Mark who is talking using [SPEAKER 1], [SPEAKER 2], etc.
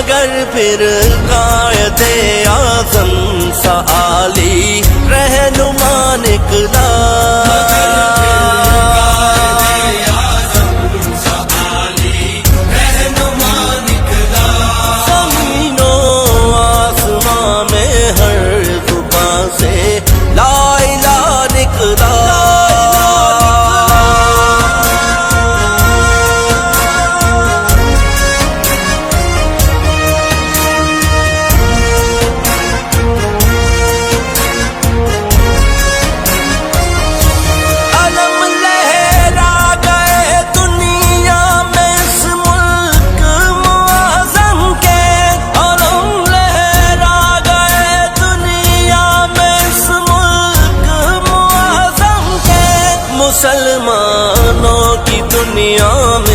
[SPEAKER 1] مگر پھر قائد اعظم سا عالی رہنما نکلا، زمین و آسمان میں ہر زبان سے لا الہ نکلا۔ مسلمانوں کی دنیا میں